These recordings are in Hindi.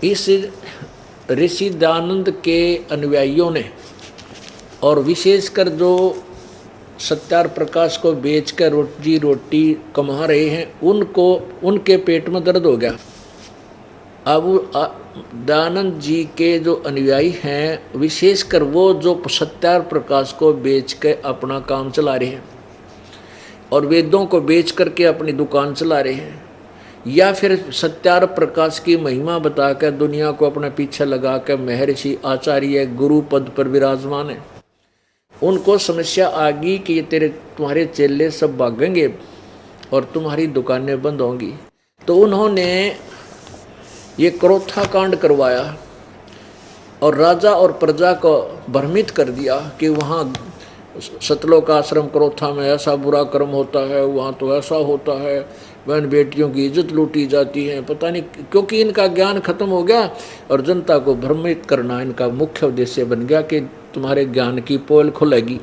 इस ऋषि दयानंद के अनुयायियों ने और विशेषकर जो सत्यार प्रकाश को बेचकर रोजी रोटी कमा रहे हैं उनको उनके पेट में दर्द हो गया। अब दयानंद जी के जो अनुयायी हैं विशेषकर वो जो सत्यार प्रकाश को बेच के अपना काम चला रहे हैं और वेदों को बेच करके अपनी दुकान चला रहे हैं, या फिर सत्यार प्रकाश की महिमा बताकर दुनिया को अपने पीछे लगा कर महर्षि आचार्य गुरु पद पर विराजमान है, उनको समस्या आ गई कि ये तुम्हारे चेले सब भागेंगे और तुम्हारी दुकानें बंद होंगी। तो उन्होंने ये क्रोथा कांड करवाया और राजा और प्रजा को भ्रमित कर दिया कि वहाँ सतलोक आश्रम क्रोथा में ऐसा बुरा कर्म होता है, वहाँ तो ऐसा होता है, बहन बेटियों की इज्जत लूटी जाती है, पता नहीं, क्योंकि इनका ज्ञान खत्म हो गया और जनता को भ्रमित करना इनका मुख्य उद्देश्य बन गया कि तुम्हारे ज्ञान की पोल खुलेगी,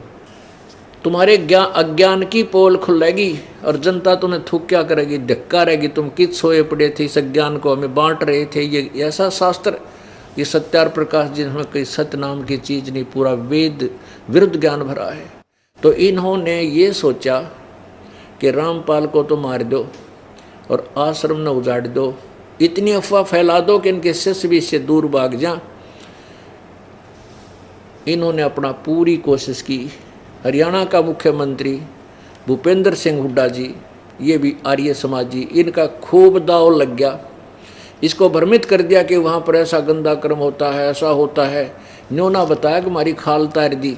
तुम्हारे अज्ञान की पोल खुलेगी और जनता तुम्हें थूक क्या करेगी, धक्का रहेगी, तुम किस सोए पड़े थे, इस ज्ञान को हमें बांट रहे थे। ये ऐसा शास्त्र, ये सत्यार प्रकाश जिसमें कोई सत्य नाम की चीज़ नहीं, पूरा वेद विरुद्ध ज्ञान भरा है। तो इन्होंने ये सोचा कि रामपाल को तो मार दो और आश्रम न उजाड़ दो, इतनी अफवाह फैला दो कि इनके शिष्य भी इससे दूर भाग जाएं। इन्होंने अपना पूरी कोशिश की। हरियाणा का मुख्यमंत्री भूपेंद्र सिंह हुड्डा जी, ये भी आर्य समाजी, इनका खूब दाव लग गया, इसको भ्रमित कर दिया कि वहाँ पर ऐसा गंदा कर्म होता है, ऐसा होता है। न्यों ना बताया कि हमारी खाल तार दी,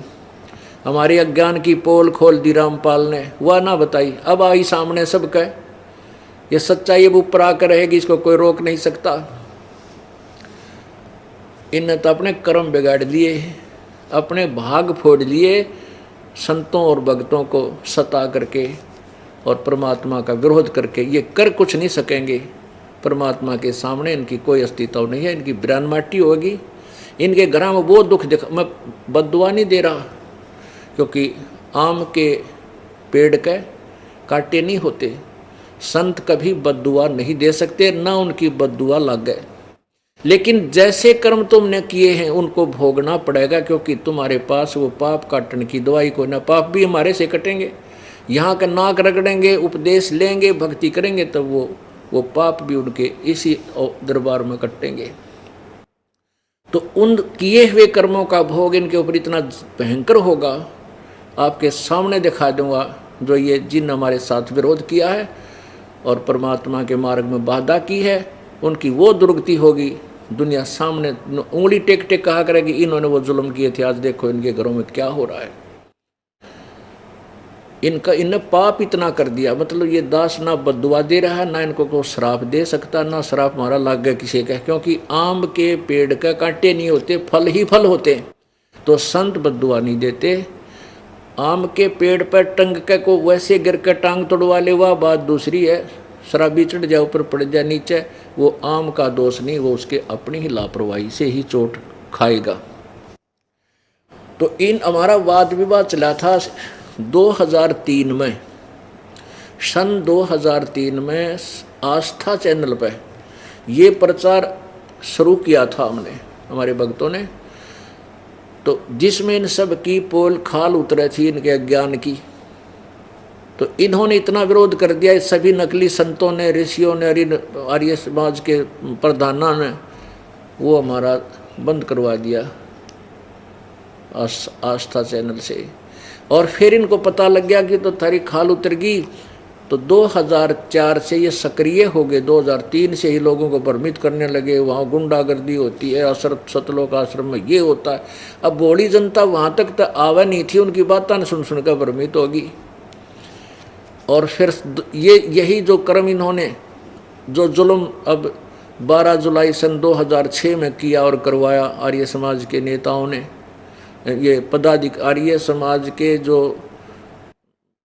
हमारे अज्ञान की पोल खोल दी रामपाल ने, वह ना बताई। अब आई सामने सब कहे, ये सच्चाई अब ऊपर आकर रहेगी, इसको कोई रोक नहीं सकता। इनने तो अपने कर्म बिगाड़ लिए, अपने भाग फोड़ लिए, संतों और भक्तों को सता करके और परमात्मा का विरोध करके। ये कर कुछ नहीं सकेंगे, परमात्मा के सामने इनकी कोई अस्तित्व नहीं है, इनकी बिरान माटी होगी। इनके घर में वो दुख दिखा, मैं बद्दुआ नहीं दे रहा, क्योंकि आम के पेड़ के कांटे नहीं होते, संत कभी बद्दुआ नहीं दे सकते, ना उनकी बद्दुआ लग गए। लेकिन जैसे कर्म तुमने किए हैं उनको भोगना पड़ेगा, क्योंकि तुम्हारे पास वो पाप काटने की दवाई को ना, पाप भी हमारे से कटेंगे। यहाँ का नाक रगड़ेंगे, उपदेश लेंगे, भक्ति करेंगे, तब वो पाप भी उनके इसी दरबार में कटेंगे। तो उन किए हुए कर्मों का भोग इनके ऊपर इतना भयंकर होगा, आपके सामने दिखा दूंगा। जो ये जिन हमारे साथ विरोध किया है और परमात्मा के मार्ग में बाधा की है, उनकी वो दुर्गति होगी, दुनिया सामने उंगली टेक टेक कहा करेगी इन्होंने वो जुल्म किए थे, आज देखो इनके घरों में क्या हो रहा है। इनने पाप इतना कर दिया, मतलब ये दास ना बद्दुआ दे रहा है, ना इनको को श्राप दे सकता, ना श्राप मारा लाग गया किसी का, क्योंकि आम के पेड़ का कांटे नहीं होते, फल ही फल होते। तो संत बद्दुआ नहीं देते। आम के पेड़ पर टंग के को वैसे गिर के टांग तोड़वा ले, वह बात दूसरी है। शराबी चढ़ जाए, ऊपर पड़ जाए नीचे, वो आम का दोष नहीं, वो उसके अपनी ही लापरवाही से ही चोट खाएगा। तो हमारा वाद विवाद चला था 2003 में, सन 2003 में आस्था चैनल पे ये प्रचार शुरू किया था हमने, हमारे भक्तों ने, तो जिसमें इन सब की पोल खाल उतरे थी इनके अज्ञान की। तो इन्होंने इतना विरोध कर दिया, सभी नकली संतों ने, ऋषियों ने, आर्य समाज के प्रधानों ने, वो हमारा बंद करवा दिया आस्था चैनल से। और फिर इनको पता लग गया कि तो थारी खाल उतर गई, तो 2004 से ये सक्रिय हो गए। 2003 से ही लोगों को भ्रमित करने लगे, वहाँ गुंडागर्दी होती है, सतलोक आश्रम में ये होता है। अब बड़ी जनता वहाँ तक तो आवा नहीं थी, उनकी बातें सुन सुनकर भ्रमित होगी। और फिर यही जो कर्म इन्होंने, जो जुल्म अब 12 जुलाई सन 2006 में किया और करवाया आर्य समाज के नेताओं ने, ये आर्य समाज के जो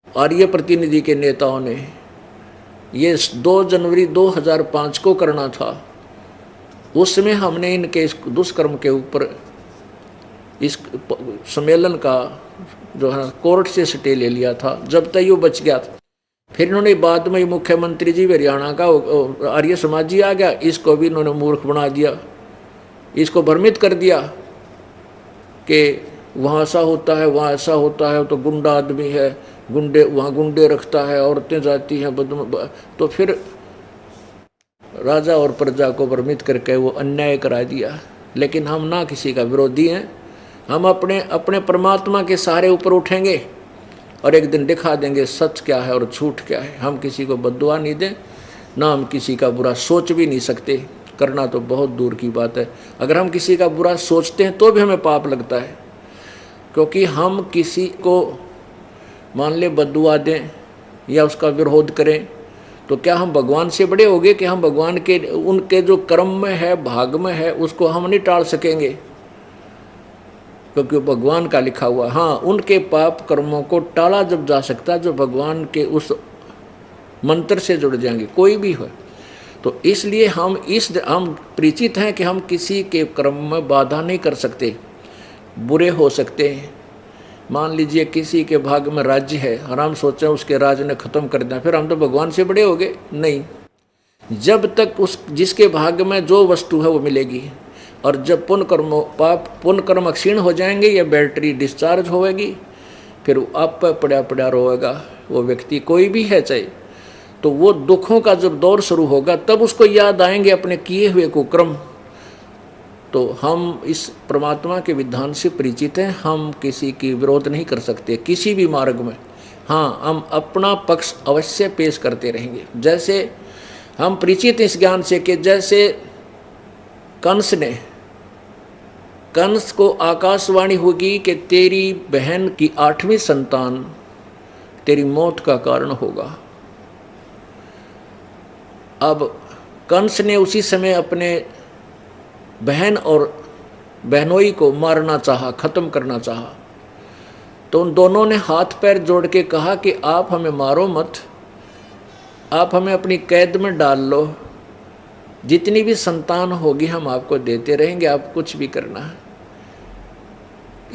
आर्य प्रतिनिधि के नेताओं ने, ये 2 जनवरी 2005 को करना था। उसमें हमने इनके इस दुष्कर्म के ऊपर इस सम्मेलन का जो है कोर्ट से स्टे ले लिया था, जब तक ये बच गया था। फिर इन्होंने बाद में मुख्यमंत्री जी हरियाणा का आर्य समाजी आ गया, इसको भी इन्होंने मूर्ख बना दिया इसको भ्रमित कर दिया कि वहाँ ऐसा होता है, वहाँ ऐसा होता है, तो गुंडा आदमी है, गुंडे वहाँ गुंडे रखता है, औरतें जाती हैं तो फिर राजा और प्रजा को भ्रमित करके वो अन्याय करा दिया। लेकिन हम ना किसी का विरोधी हैं, हम अपने अपने परमात्मा के सहारे ऊपर उठेंगे और एक दिन दिखा देंगे सच क्या है और झूठ क्या है। हम किसी को बद्दुआ नहीं दें, ना हम किसी का बुरा सोच भी नहीं सकते, करना तो बहुत दूर की बात है। अगर हम किसी का बुरा सोचते हैं तो भी हमें पाप लगता है, क्योंकि हम किसी को मान ले बद्दुआ दें या उसका विरोध करें तो क्या हम भगवान से बड़े हो गए कि हम भगवान के उनके जो कर्म में है, भाग में है, उसको हम नहीं टाल सकेंगे, क्योंकि वो भगवान का लिखा हुआ। हाँ, उनके पाप कर्मों को टाला जब जा सकता है जो भगवान के उस मंत्र से जुड़ जाएंगे, कोई भी हो। तो इसलिए हम परिचित हैं कि हम किसी के कर्म में बाधा नहीं कर सकते, बुरे हो सकते हैं। मान लीजिए किसी के भाग में राज्य है और हम सोचें उसके राज्य ने ख़त्म कर दिया, फिर हम तो भगवान से बड़े हो गए? नहीं, जब तक उस जिसके भाग में जो वस्तु है वो मिलेगी, और जब पुण्य कर्म क्षीण हो जाएंगे या बैटरी डिस्चार्ज होएगी, फिर आप पड़ा पड़ा रोएगा वो व्यक्ति, कोई भी है चाहे। तो वो दुखों का जब दौर शुरू होगा तब उसको याद आएंगे अपने किए हुए कुकर्म। तो हम इस परमात्मा के विधान से परिचित हैं, हम किसी की विरोध नहीं कर सकते किसी भी मार्ग में। हाँ, हम अपना पक्ष अवश्य पेश करते रहेंगे। जैसे हम परिचित इस ज्ञान से कि जैसे कंस को आकाशवाणी होगी कि तेरी बहन की 8वीं संतान तेरी मौत का कारण होगा। अब कंस ने उसी समय अपने बहन और बहनोई को मारना चाहा, खत्म करना चाहा। तो उन दोनों ने हाथ पैर जोड़ के कहा कि आप हमें मारो मत, आप हमें अपनी कैद में डाल लो, जितनी भी संतान होगी हम आपको देते रहेंगे, आप कुछ भी करना है।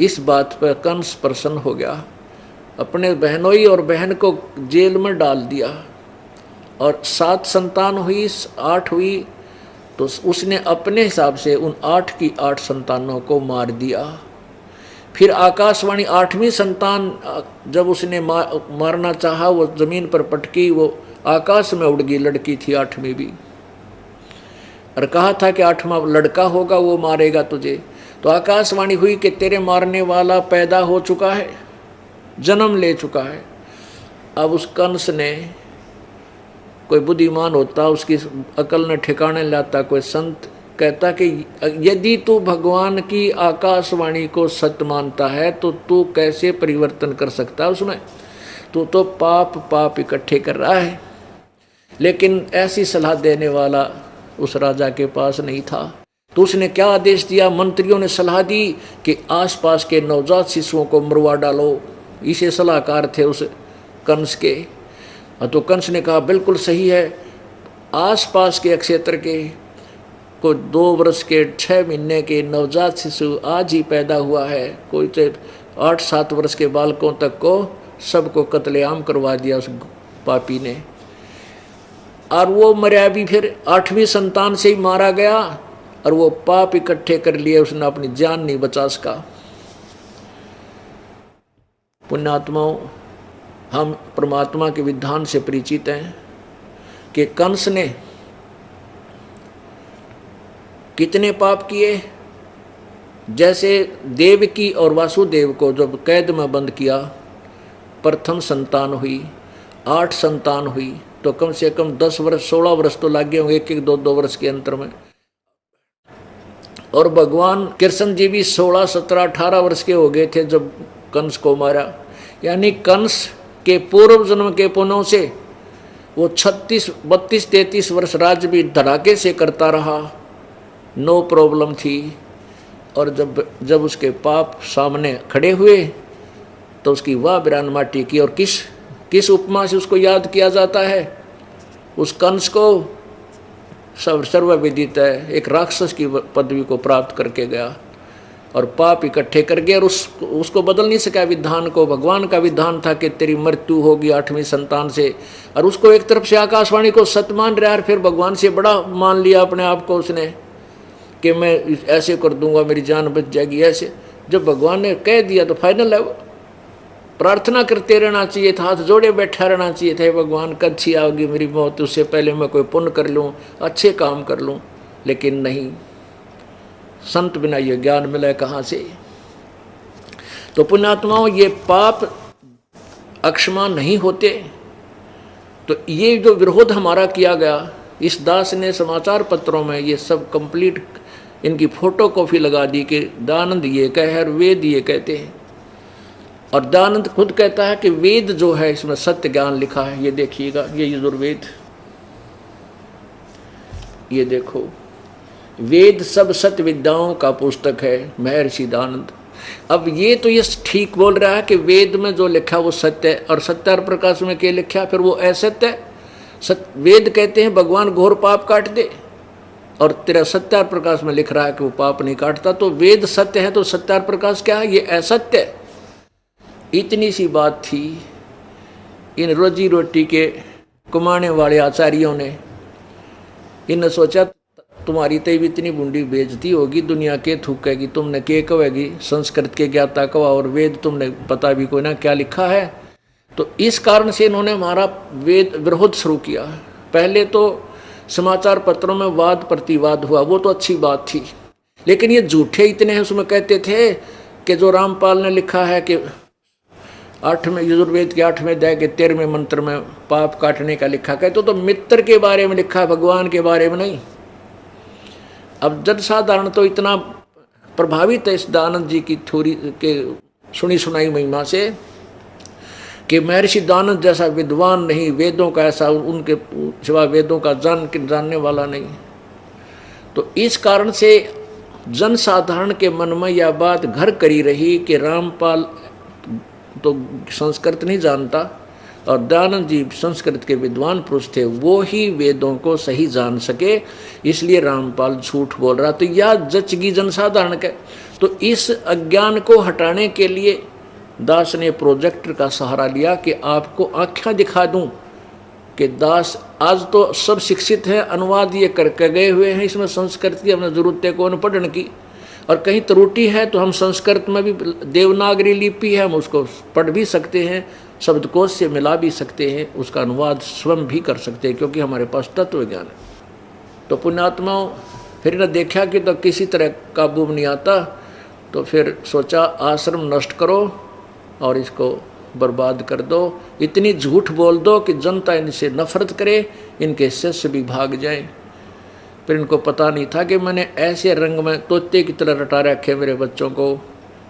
इस बात पर कंस प्रसन्न हो गया, अपने बहनोई और बहन को जेल में डाल दिया, और 7 संतान हुई, 8 हुई, तो उसने अपने हिसाब से उन 8 की 8 संतानों को मार दिया। फिर आकाशवाणी 8वीं संतान जब उसने मारना चाहा, वो जमीन पर पटकी, वो आकाश में उड़ गई, लड़की थी 8वीं भी, और कहा था कि 8वां लड़का होगा वो मारेगा तुझे। तो आकाशवाणी हुई कि तेरे मारने वाला पैदा हो चुका है, जन्म ले चुका है। अब उस कंस ने, कोई बुद्धिमान होता उसकी अकल ने ठिकाने लाता, कोई संत कहता कि यदि तू भगवान की आकाशवाणी को सत्य मानता है तो तू कैसे परिवर्तन कर सकता है उसमें, तू तो पाप इकट्ठे कर रहा है। लेकिन ऐसी सलाह देने वाला उस राजा के पास नहीं था। तो उसने क्या आदेश दिया, मंत्रियों ने सलाह दी कि आसपास के नवजात शिशुओं को मरवा डालो। इसे सलाहकार थे उस कंस के। तो कंस ने कहा बिल्कुल सही है, आसपास के क्षेत्र के को 2 वर्ष के 6 महीने के नवजात शिशु आज ही पैदा हुआ है, कोई तो 8-7 वर्ष के बालकों तक को सबको कत्लेआम करवा दिया उस पापी ने। और वो मरा भी फिर 8वीं संतान से ही मारा गया, और वो पाप इकट्ठे कर लिए, उसने अपनी जान नहीं बचा सका। पुण्यात्माओं, हम परमात्मा के विधान से परिचित हैं कि कंस ने कितने पाप किए। जैसे देवकी और वासुदेव को जब कैद में बंद किया, प्रथम संतान हुई, 8 संतान हुई, तो कम से कम 10 वर्ष 16 वर्ष तो लग गए होंगे, 1-1, 2-2 वर्ष के अंतर में। और भगवान कृष्ण जी भी 16, 17, 18 वर्ष के हो गए थे जब कंस को मारा। यानी कंस के पूर्व जन्म के पुण्यों से वो 36, 32, 33 वर्ष राज्य भी धड़ाके से करता रहा, नो प्रॉब्लम थी। और जब उसके पाप सामने खड़े हुए तो उसकी वाह बिरान माटी की। और किस उपमा से उसको याद किया जाता है? उस कंस को सर्वविदित है, एक राक्षस की पदवी को प्राप्त करके गया और पाप इकट्ठे कर गया, और उसको बदल नहीं सका विधान को। भगवान का विधान था कि तेरी मृत्यु होगी 8वीं संतान से, और उसको एक तरफ से आकाशवाणी को सत्य मान रहा है, फिर भगवान से बड़ा मान लिया अपने आप को उसने कि मैं ऐसे कर दूंगा मेरी जान बच जाएगी ऐसे। जब भगवान ने कह दिया तो फाइनल है वो। प्रार्थना करते रहना चाहिए था, हाथ जोड़े बैठा रहना चाहिए था, भगवान कब सी आओगी मेरी मौत, उससे पहले मैं कोई पुण्य कर लूँ, अच्छे काम कर लूँ। लेकिन नहीं, संत बिना ये ज्ञान मिला कहाँ से। तो पुण्यात्माओं, ये पाप अक्षमा नहीं होते। तो ये जो विरोध हमारा किया गया, इस दास ने समाचार पत्रों में ये सब कंप्लीट इनकी फोटो कॉपी लगा दी कि दयानंद ये कहे और वेद ये कहते हैं। और दयानंद खुद कहता है कि वेद जो है इसमें सत्य ज्ञान लिखा है। ये देखिएगा, ये यजुर्वेद, ये देखो, वेद सब सत्य विद्याओं का पुस्तक है, महर्षि दयानंद। अब ये तो ये ठीक बोल रहा है कि वेद में जो लिखा वो सत्य है, और सत्यार प्रकाश में क्या लिखा फिर वो असत्य है। वेद कहते हैं भगवान घोर पाप काट दे, और तेरा सत्यार प्रकाश में लिख रहा है कि वो पाप नहीं काटता। तो वेद सत्य है तो सत्यार प्रकाश क्या है, ये असत्य है। इतनी सी बात थी। इन रोजी रोटी के कमाने वाले आचार्यों ने, इन्हें सोचा तुम्हारी तो इतनी बूंदी बेइज्जती होगी, दुनिया के थूकेगी, तुमने के कहेगी, संस्कृत के ज्ञाता कवा, और वेद तुमने पता भी कोई ना क्या लिखा है। तो इस कारण से इन्होंने हमारा वेद विरोध शुरू किया। पहले तो समाचार पत्रों में वाद प्रतिवाद हुआ, वो तो अच्छी बात थी, लेकिन ये झूठे इतने हैं। उसमें कहते थे कि जो रामपाल ने लिखा है कि 8वें यजुर्वेद के 8वें अध्याय के 13वें मंत्र में पाप काटने का लिखा, कहते तो मित्र के बारे में लिखा है, भगवान के बारे में नहीं। अब जन साधारण तो इतना प्रभावित है इस दयानंद जी की थोड़ी के सुनी सुनाई महिमा से कि महर्षि दयानंद जैसा विद्वान नहीं, वेदों का ऐसा उनके सिवा वेदों का जानने वाला नहीं। तो इस कारण से जन साधारण के मन में यह बात घर करी रही कि रामपाल तो संस्कृत नहीं जानता, और दयानंद जी संस्कृत के विद्वान पुरुष थे, वो ही वेदों को सही जान सके, इसलिए रामपाल झूठ बोल रहा। तो यह जचगी जनसाधारण के। तो इस अज्ञान को हटाने के लिए दास ने प्रोजेक्टर का सहारा लिया कि आपको आँखें दिखा दूं कि दास आज तो सब शिक्षित हैं, अनुवाद ये करके गए हुए हैं, इसमें संस्कृत की हमें जरूरत है कौन पढ़ने की, और कहीं त्रुटि है तो हम संस्कृत में भी देवनागरी लिपि है, हम उसको पढ़ भी सकते हैं, शब्दकोश से मिला भी सकते हैं, उसका अनुवाद स्वयं भी कर सकते हैं, क्योंकि हमारे पास तत्व ज्ञान है। तो पुण्यात्माओं, फिर न देखा कि तो किसी तरह काबू में नहीं आता, तो फिर सोचा आश्रम नष्ट करो और इसको बर्बाद कर दो, इतनी झूठ बोल दो कि जनता इनसे नफरत करे, इनके शिष्य भी भाग जाएं। फिर इनको पता नहीं था कि मैंने ऐसे रंग में तोते की तरह रटा रखे मेरे बच्चों को,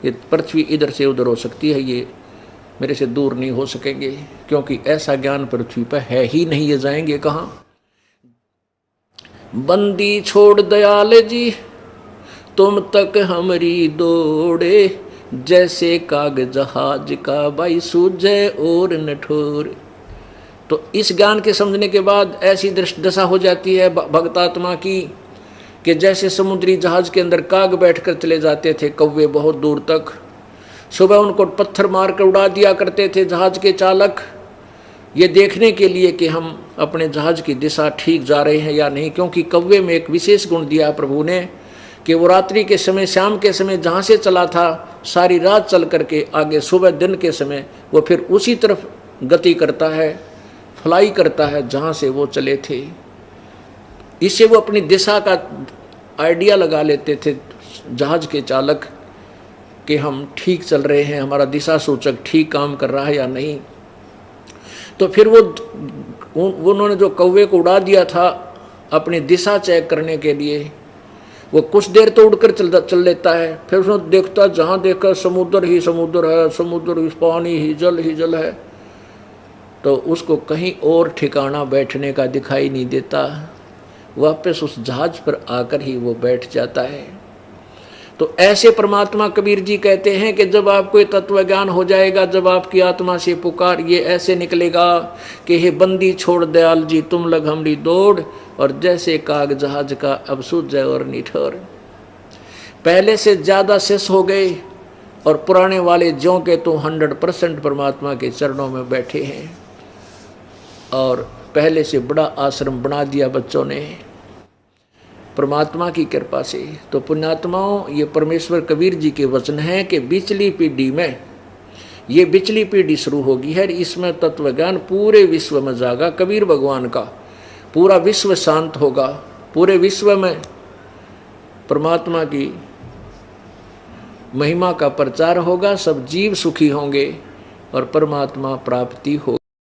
ये पृथ्वी इधर से उधर हो सकती है, ये मेरे से दूर नहीं हो सकेंगे, क्योंकि ऐसा ज्ञान पृथ्वी पर है ही नहीं, ये जाएंगे कहाँ। बंदी छोड़ दयाल जी तुम तक हमरी दौड़े, जैसे काग जहाज का भाई सूझे और नठोर। तो इस ज्ञान के समझने के बाद ऐसी दशा हो जाती है भक्तात्मा की कि जैसे समुद्री जहाज के अंदर काग बैठकर चले जाते थे कौवे बहुत दूर तक, सुबह उनको पत्थर मारकर उड़ा दिया करते थे जहाज के चालक, ये देखने के लिए कि हम अपने जहाज की दिशा ठीक जा रहे हैं या नहीं। क्योंकि कौवे में एक विशेष गुण दिया प्रभु ने कि वो रात्रि के समय, शाम के समय जहाँ से चला था, सारी रात चल करके आगे सुबह दिन के समय वो फिर उसी तरफ गति करता है, फ्लाई करता है जहाँ से वो चले थे। इससे वो अपनी दिशा का आइडिया लगा लेते थे जहाज के चालक कि हम ठीक चल रहे हैं, हमारा दिशा सूचक ठीक काम कर रहा है या नहीं। तो फिर वो उन्होंने जो कौवे को उड़ा दिया था अपनी दिशा चेक करने के लिए, वो कुछ देर तो उड़कर चल लेता है, फिर उसने देखता जहाँ देखा समुद्र ही समुद्र है, समुद्र ही पानी ही जल है, तो उसको कहीं और ठिकाना बैठने का दिखाई नहीं देता, वापस उस जहाज पर आकर ही वो बैठ जाता है। तो ऐसे परमात्मा कबीर जी कहते हैं कि जब आपको ये तत्व ज्ञान हो जाएगा, जब आपकी आत्मा से पुकार ये ऐसे निकलेगा कि हे बंदी छोड़ दयाल जी तुम लग हमरी दौड़, और जैसे काग जहाज का अब सूझ जाए और निठोर। पहले से ज़्यादा शेष हो गए और पुराने वाले ज्यों के तो 100% परमात्मा के चरणों में बैठे हैं, और पहले से बड़ा आश्रम बना दिया बच्चों ने। परमात्मा की कृपा से। तो पुण्यात्माओं, ये परमेश्वर कबीर जी के वचन हैं कि बिचली पीढ़ी में, ये बिचली पीढ़ी शुरू होगी है, इसमें तत्व ज्ञान पूरे विश्व में जागा। कबीर भगवान का पूरा विश्व शांत होगा, पूरे विश्व में परमात्मा की महिमा का प्रचार होगा, सब जीव सुखी होंगे और परमात्मा प्राप्ति होगी।